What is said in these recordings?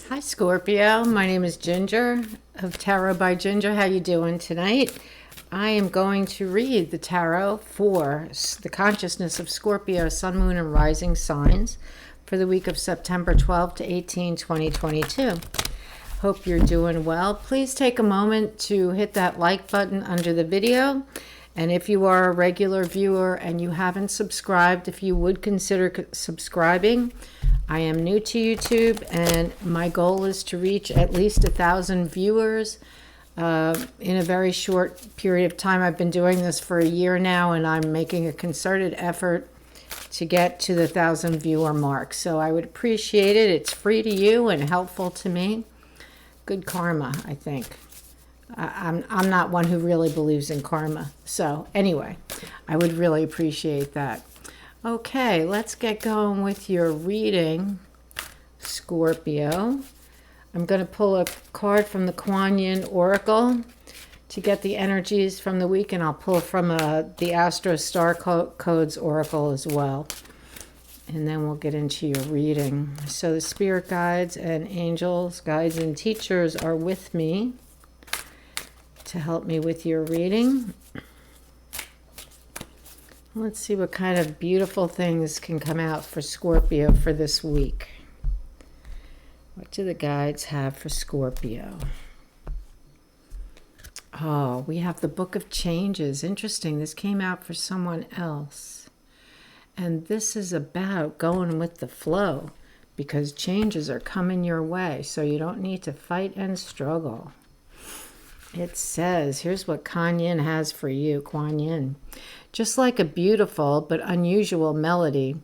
Hi Scorpio, my name is Ginger of Tarot by Ginger. How you doing tonight? I am going to read the tarot for the consciousness of Scorpio, Sun, Moon, and Rising signs for the week of September 12 to 18, 2022. Hope you're doing well. Please take a moment to hit that like button under the video. And if you are a regular viewer and you haven't subscribed, if you would consider subscribing. I am new to YouTube, and my goal is to reach at least 1,000 viewers in a very short period of time. I've been doing this for a year now, and I'm making a concerted effort to get to the 1,000 viewer mark. So I would appreciate it. It's free to you and helpful to me. Good karma, I think. I'm not one who really believes in karma. So anyway, I would really appreciate that. Okay, let's get going with your reading, Scorpio. I'm going to pull a card from the Kuan Yin Oracle to get the energies from the week, and I'll pull from the Astro Star Codes Oracle as well. And then we'll get into your reading. So the spirit guides and angels, guides and teachers are with me to help me with your reading. Let's see what kind of beautiful things can come out for Scorpio for this week. What do the guides have for Scorpio? Oh, we have the Book of Changes. Interesting. This came out for someone else. And this is about going with the flow because changes are coming your way. So you don't need to fight and struggle. It says, here's what Kuan Yin has for you, Kuan Yin. Just like a beautiful but unusual melody,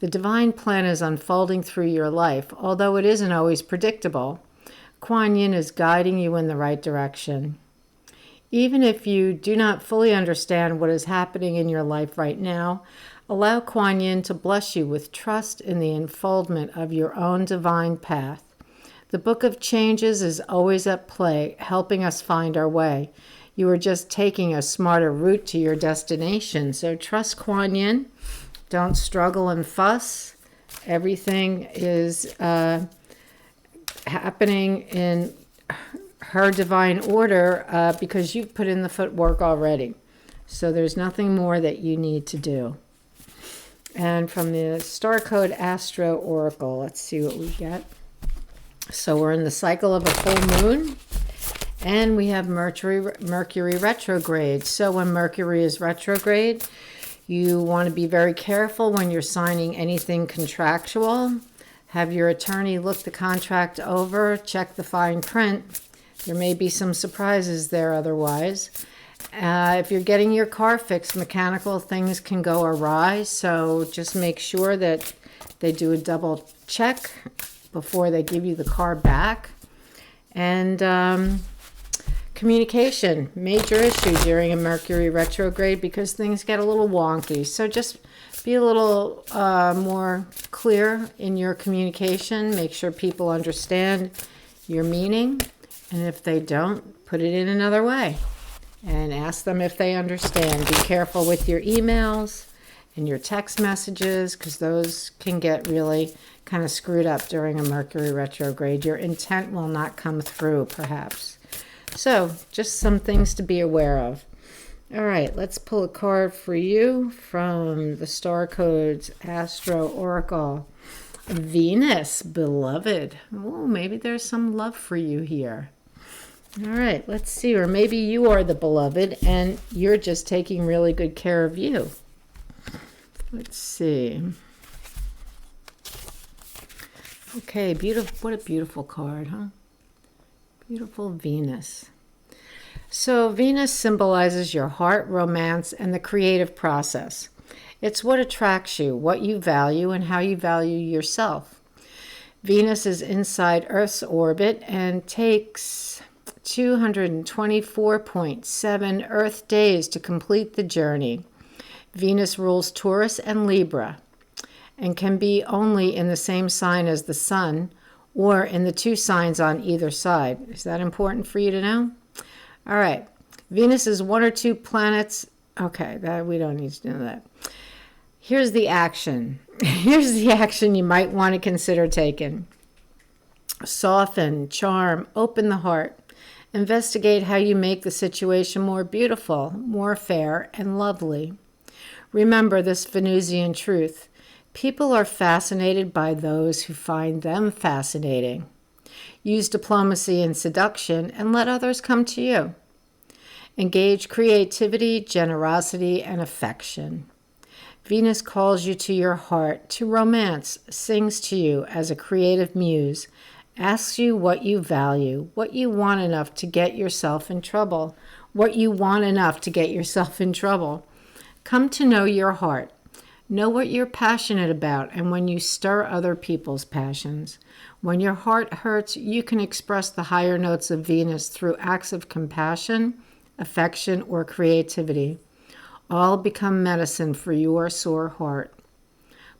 the divine plan is unfolding through your life, although it isn't always predictable. Kuan Yin is guiding you in the right direction. Even if you do not fully understand what is happening in your life right now, allow Kuan Yin to bless you with trust in the unfoldment of your own divine path. The Book of Changes is always at play, helping us find our way. You are just taking a smarter route to your destination. So trust Kuan Yin. Don't struggle and fuss. Everything is happening in her divine order because you've put in the footwork already. So there's nothing more that you need to do. And from the Star Code Astro Oracle, let's see what we get. So we're in the cycle of a full moon. And we have Mercury retrograde. So when Mercury is retrograde, you want to be very careful when you're signing anything contractual. Have your attorney look the contract over, check the fine print. There may be some surprises there otherwise. If you're getting your car fixed, mechanical things can go awry. So just make sure that they do a double check before they give you the car back. And communication, major issue during a Mercury retrograde because things get a little wonky. So just be a little more clear in your communication. Make sure people understand your meaning. And if they don't, put it in another way. And ask them if they understand. Be careful with your emails and your text messages because those can get really kind of screwed up during a Mercury retrograde. Your intent will not come through, perhaps. So, just some things to be aware of. All right, let's pull a card for you from the Star Codes Astro Oracle. Venus, beloved. Oh, maybe there's some love for you here. All right, let's see. Or maybe you are the beloved and you're just taking really good care of you. Let's see. Okay, beautiful. What a beautiful card, huh? Beautiful Venus. So Venus symbolizes your heart, romance, and the creative process. It's what attracts you, what you value, and how you value yourself. Venus is inside Earth's orbit and takes 224.7 Earth days to complete the journey. Venus rules Taurus and Libra and can be only in the same sign as the Sun, or in the two signs on either side. Is that important for you to know? All right. Venus is one or two planets. Okay, we don't need to know that. Here's the action. Here's the action you might want to consider taking. Soften, charm, open the heart. Investigate how you make the situation more beautiful, more fair, and lovely. Remember this Venusian truth. People are fascinated by those who find them fascinating. Use diplomacy and seduction and let others come to you. Engage creativity, generosity, and affection. Venus calls you to your heart, to romance, sings to you as a creative muse, asks you what you value, what you want enough to get yourself in trouble, what you want enough to get yourself in trouble. Come to know your heart. Know what you're passionate about and when you stir other people's passions. When your heart hurts, you can express the higher notes of Venus through acts of compassion, affection, or creativity. All become medicine for your sore heart.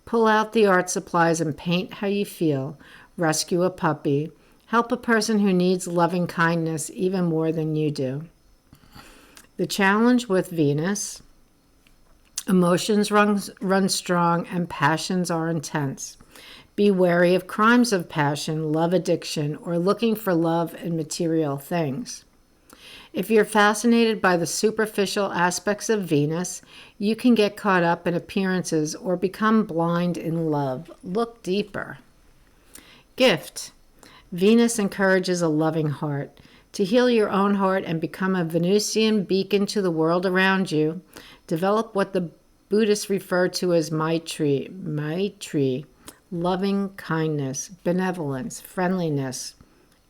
Pull out the art supplies and paint how you feel. Rescue a puppy. Help a person who needs loving kindness even more than you do. The challenge with Venus: emotions run strong and passions are intense. Be wary of crimes of passion, love addiction, or looking for love in material things. If you're fascinated by the superficial aspects of Venus, you can get caught up in appearances or become blind in love. Look deeper. Gift. Venus encourages a loving heart. To heal your own heart and become a Venusian beacon to the world around you, develop what the Buddhists refer to as Maitri, loving kindness, benevolence, friendliness,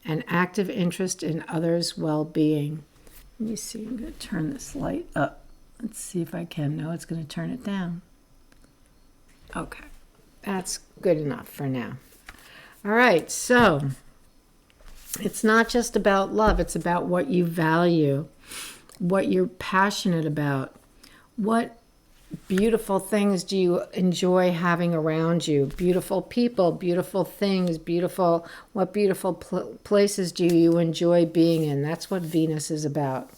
and active interest in others' well-being. Let me see, I'm going to turn this light up. Let's see if I can. No, it's going to turn it down. Okay, that's good enough for now. All right, so it's not just about love. It's about what you value, what you're passionate about. What beautiful things do you enjoy having around you? Beautiful people, beautiful things, what beautiful places do you enjoy being in? That's what Venus is about.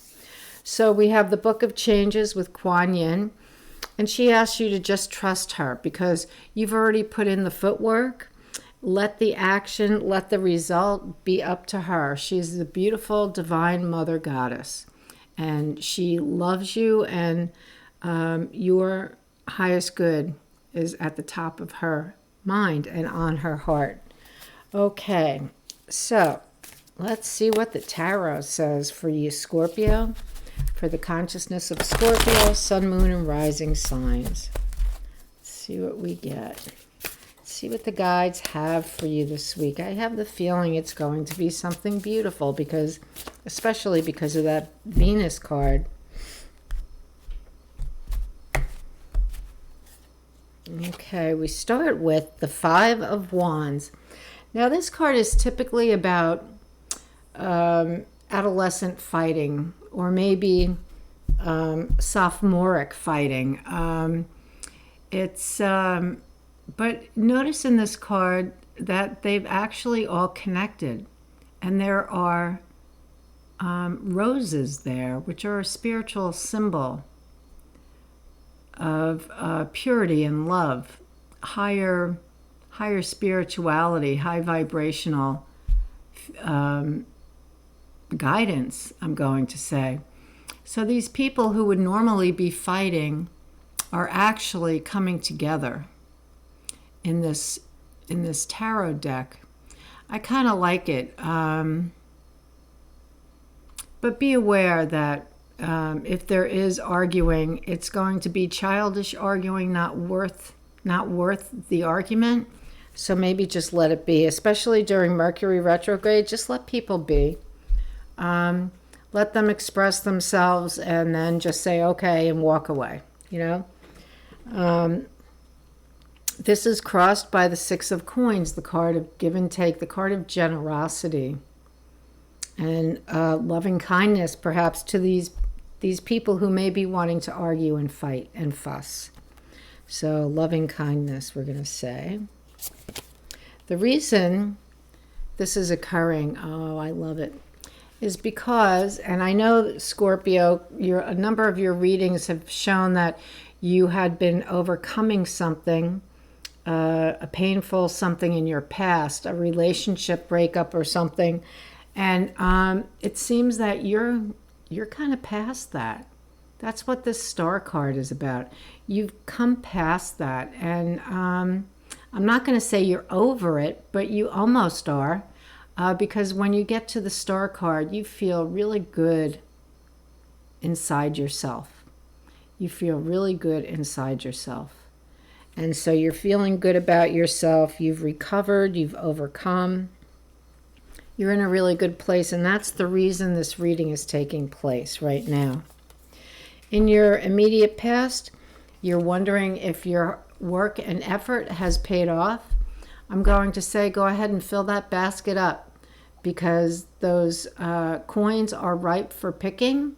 So we have the Book of Changes with Kuan Yin, and she asks you to just trust her because you've already put in the footwork. Let the action, let the result be up to her. She's the beautiful divine mother goddess, and she loves you, and your highest good is at the top of her mind and on her heart. Okay, so let's see what the tarot says for you, Scorpio, for the consciousness of Scorpio, sun, moon, and rising signs. Let's see what we get. See what the guides have for you this week. I have the feeling it's going to be something beautiful because, especially because of that Venus card. Okay, we start with the Five of Wands. Now, this card is typically about adolescent fighting or maybe sophomoric fighting. But notice in this card that they've actually all connected, and there are roses there, which are a spiritual symbol of purity and love, higher spirituality, high vibrational guidance, I'm going to say. So these people who would normally be fighting are actually coming together in this tarot deck. I kind of like it, but be aware that if there is arguing, it's going to be childish arguing, not worth the argument. So maybe just let it be, especially during Mercury retrograde. Just let people be. Let them express themselves and then just say okay and walk away, This is crossed by the Six of Coins, the card of give and take, the card of generosity and loving kindness, perhaps, to these people who may be wanting to argue and fight and fuss. So loving kindness, we're going to say. The reason this is occurring, I love it, is because, and I know, Scorpio, a number of your readings have shown that you had been overcoming something a painful something in your past, a relationship breakup or something. And it seems that you're kind of past that. That's what this star card is about. You've come past that. And I'm not going to say you're over it, but you almost are. Because when you get to the star card, you feel really good inside yourself. You feel really good inside yourself. And so you're feeling good about yourself. You've recovered. You've overcome. You're in a really good place. And that's the reason this reading is taking place right now. In your immediate past, you're wondering if your work and effort has paid off. I'm going to say go ahead and fill that basket up, because those coins are ripe for picking.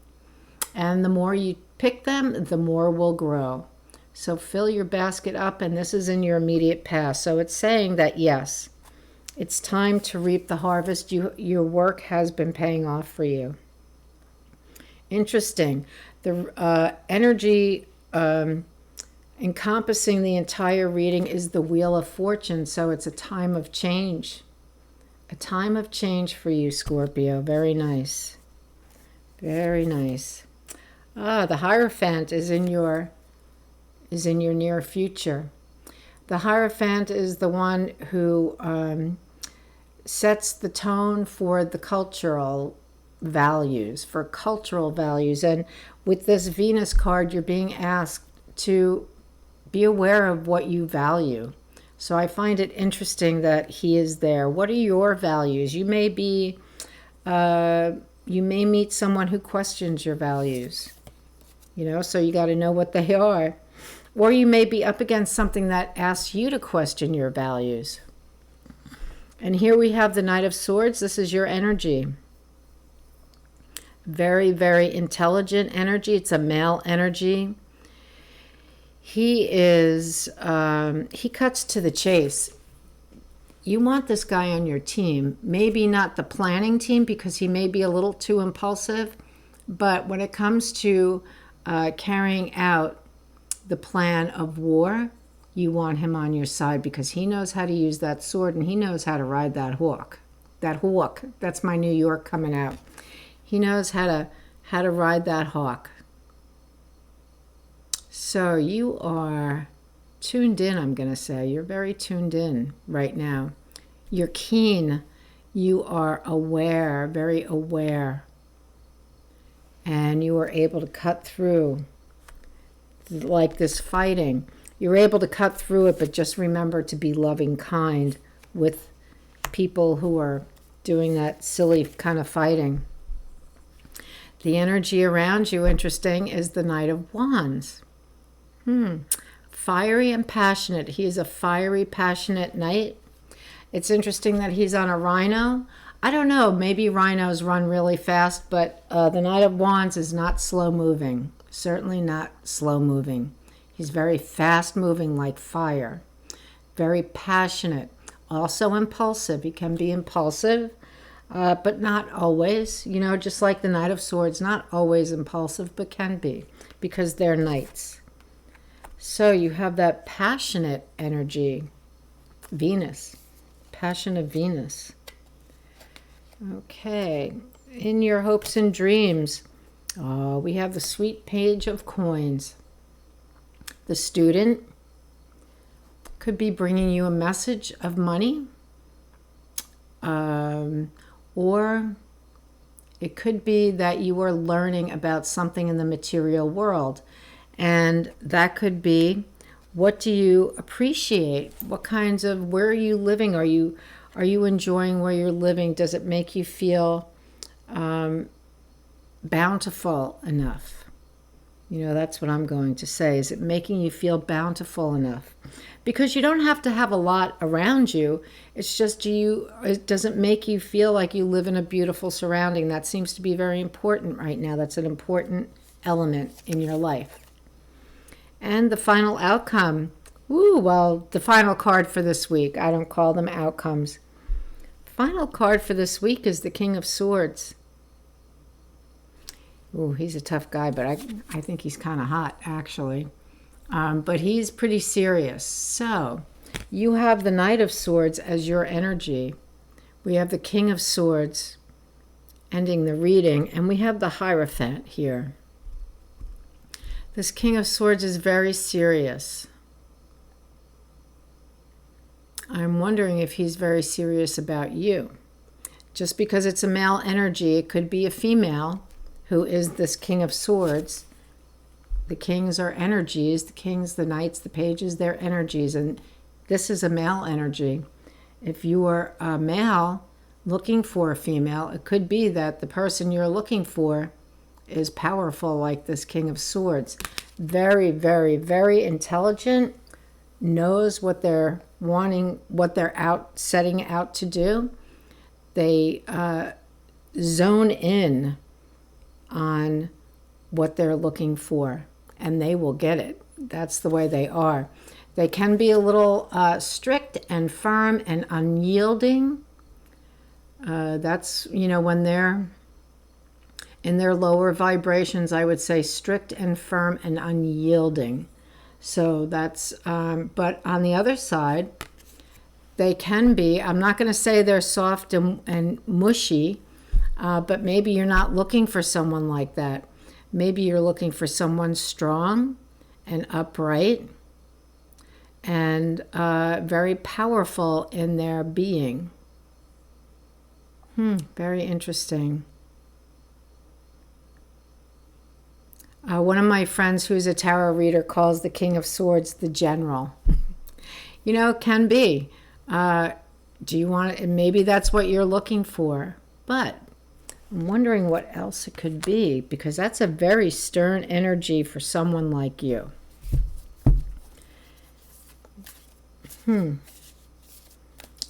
And the more you pick them, the more will grow. So fill your basket up, and this is in your immediate past. So it's saying that, yes, it's time to reap the harvest. Your work has been paying off for you. Interesting. The energy encompassing the entire reading is the Wheel of Fortune. So it's a time of change. A time of change for you, Scorpio. Very nice. Very nice. The Hierophant is in your near future. The Hierophant is the one who sets the tone for the cultural values, And with this Venus card, you're being asked to be aware of what you value. So I find it interesting that he is there. What are your values? You may meet someone who questions your values. So you got to know what they are. Or you may be up against something that asks you to question your values. And here we have the Knight of Swords. This is your energy. Very, very intelligent energy. It's a male energy. He cuts to the chase. You want this guy on your team. Maybe not the planning team, because he may be a little too impulsive. But when it comes to carrying out the plan of war, you want him on your side, because he knows how to use that sword, and he knows how to ride that hawk. That hawk. That's my New York coming out. He knows how to ride that hawk. So you are tuned in, I'm going to say. You're very tuned in right now. You're keen. You are aware, very aware. And you are able to cut through, like this fighting. You're able to cut through it, but just remember to be loving, kind with people who are doing that silly kind of fighting. The energy around you, interesting, is the Knight of Wands. Fiery and passionate. He is a fiery, passionate knight. It's interesting that he's on a rhino. I don't know, maybe rhinos run really fast, but the Knight of Wands is not slow moving. Certainly not slow moving. He's very fast moving, like fire. Very passionate. Also impulsive. He can be impulsive, but not always. Just like the Knight of Swords, not always impulsive, but can be, because they're knights. So you have that passionate energy. Venus. Passion of Venus. Okay. In your hopes and dreams, we have the sweet Page of Coins. The Student could be bringing you a message of money, or it could be that you are learning about something in the material world. And that could be, what do you appreciate? Where are you living? Are you enjoying where you're living? Does it make you feel bountiful enough? That's what I'm going to say. Is it making you feel bountiful enough? Because you don't have to have a lot around you. It's just, does it make you feel like you live in a beautiful surrounding? That seems to be very important right now. That's an important element in your life. And the final outcome. The final card for this week. I don't call them outcomes. Final card for this week is the King of Swords. He's a tough guy, but I think he's kind of hot, actually. But he's pretty serious. So You have the Knight of Swords as your energy. We have the King of Swords ending the reading, and we have the Hierophant here. This King of Swords is very serious. I'm wondering if he's very serious about you. Just because it's a male energy, it could be a female who is this King of Swords. The kings are energies. The kings, the knights, the pages, they're energies. And this is a male energy. If you are a male looking for a female, it could be that the person you're looking for is powerful like this King of Swords. Very, very, very intelligent, knows what they're wanting, what they're setting out to do. They zone in on what they're looking for, and they will get it. That's the way they are. They can be a little strict and firm and unyielding. That's, when they're in their lower vibrations, I would say strict and firm and unyielding. So that's, but on the other side, they can be, I'm not going to say they're soft and mushy, but maybe you're not looking for someone like that. Maybe you're looking for someone strong and upright and very powerful in their being. Very interesting. One of my friends who's a tarot reader calls the King of Swords the general. It can be. Do you want it? Maybe that's what you're looking for. But I'm wondering what else it could be, because that's a very stern energy for someone like you.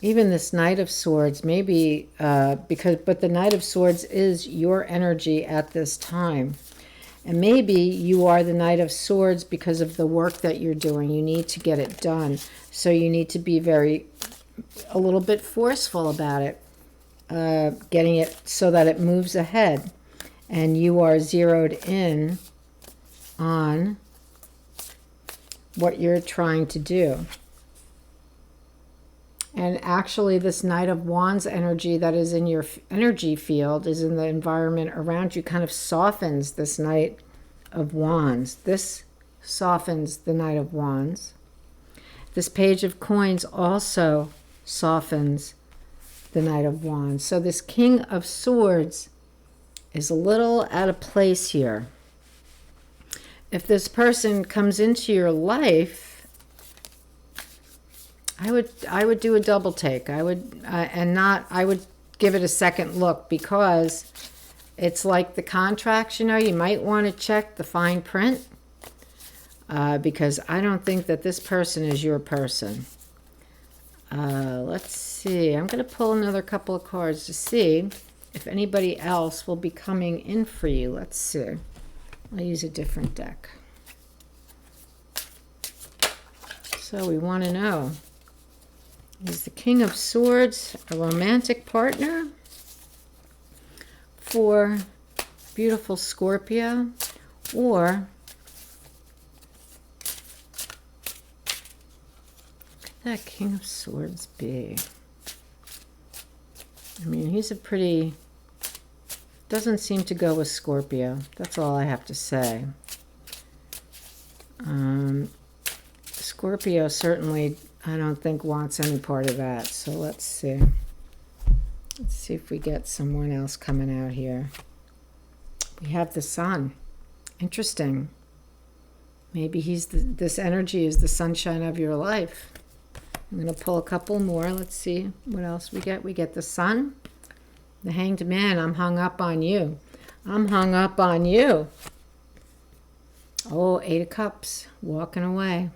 Even this Knight of Swords, maybe but the Knight of Swords is your energy at this time. And maybe you are the Knight of Swords because of the work that you're doing. You need to get it done. So you need to be a little bit forceful about it, getting it so that it moves ahead. And you are zeroed in on what you're trying to do. And actually, this Knight of Wands energy that is in your energy field, is in the environment around you, kind of softens this Knight of Wands. This softens the Knight of Wands. This Page of Coins also softens the Knight of Wands. So this King of Swords is a little out of place here. If this person comes into your life, I would do a double take. I would give it a second look, because it's like the contracts, you might want to check the fine print, because I don't think that this person is your person. Let's see. I'm going to pull another couple of cards to see if anybody else will be coming in for you. Let's see. I'll use a different deck. So we want to know, is the King of Swords a romantic partner for beautiful Scorpio? Or could that King of Swords be? I mean, he's doesn't seem to go with Scorpio. That's all I have to say. Scorpio certainly, I don't think, wants any part of that. So let's see. Let's see if we get someone else coming out here. We have the Sun. Interesting. Maybe this energy is the sunshine of your life. I'm going to pull a couple more. Let's see what else we get. We get the Sun. The Hanged Man. I'm hung up on you. I'm hung up on you. Oh, 8 of Cups. Walking away.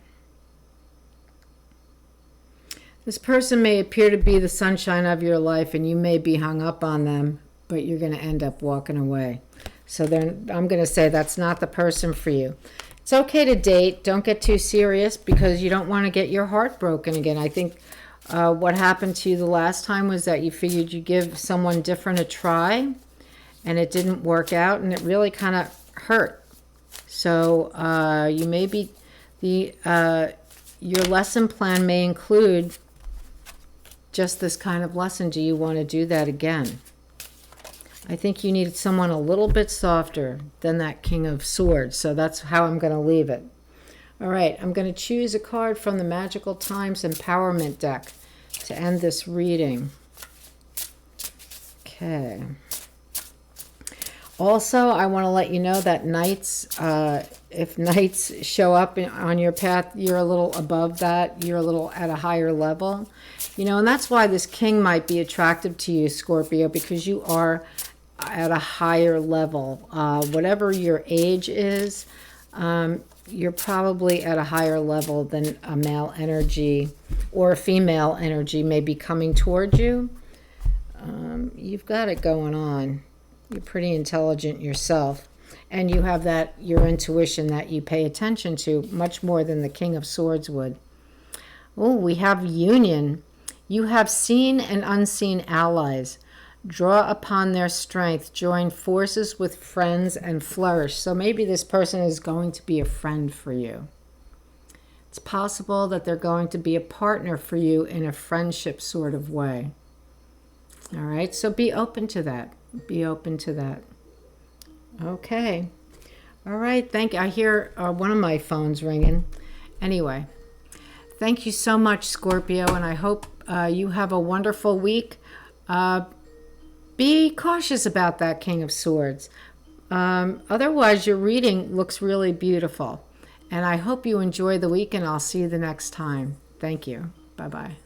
This person may appear to be the sunshine of your life, and you may be hung up on them, but you're going to end up walking away. So then I'm going to say that's not the person for you. It's okay to date. Don't get too serious, because you don't want to get your heart broken again. I think what happened to you the last time was that you figured you'd give someone different a try, and it didn't work out, and it really kind of hurt. So you may be your lesson plan may include just this kind of lesson. Do you want to do that again? I think you need someone a little bit softer than that King of Swords. So that's how I'm going to leave it. All right, I'm going to choose a card from the Magical Times Empowerment deck to end this reading. Okay. Also, I want to let you know that knights, if knights show up on your path, you're a little above that. You're a little at a higher level. You know, and that's why this king might be attractive to you, Scorpio, because you are at a higher level. Whatever your age is, you're probably at a higher level than a male energy or a female energy may be coming toward you. You've got it going on. You're pretty intelligent yourself, and you have that, your intuition that you pay attention to much more than the King of Swords would. Oh, we have union. You have seen and unseen allies. Draw upon their strength. Join forces with friends and flourish. So maybe this person is going to be a friend for you. It's possible that they're going to be a partner for you in a friendship sort of way. All right, so be open to that. Be open to that. Okay. All right, I hear one of my phones ringing. Anyway, thank you so much, Scorpio, and I hope you have a wonderful week. Be cautious about that King of Swords. Otherwise, your reading looks really beautiful. And I hope you enjoy the week, and I'll see you the next time. Thank you. Bye-bye.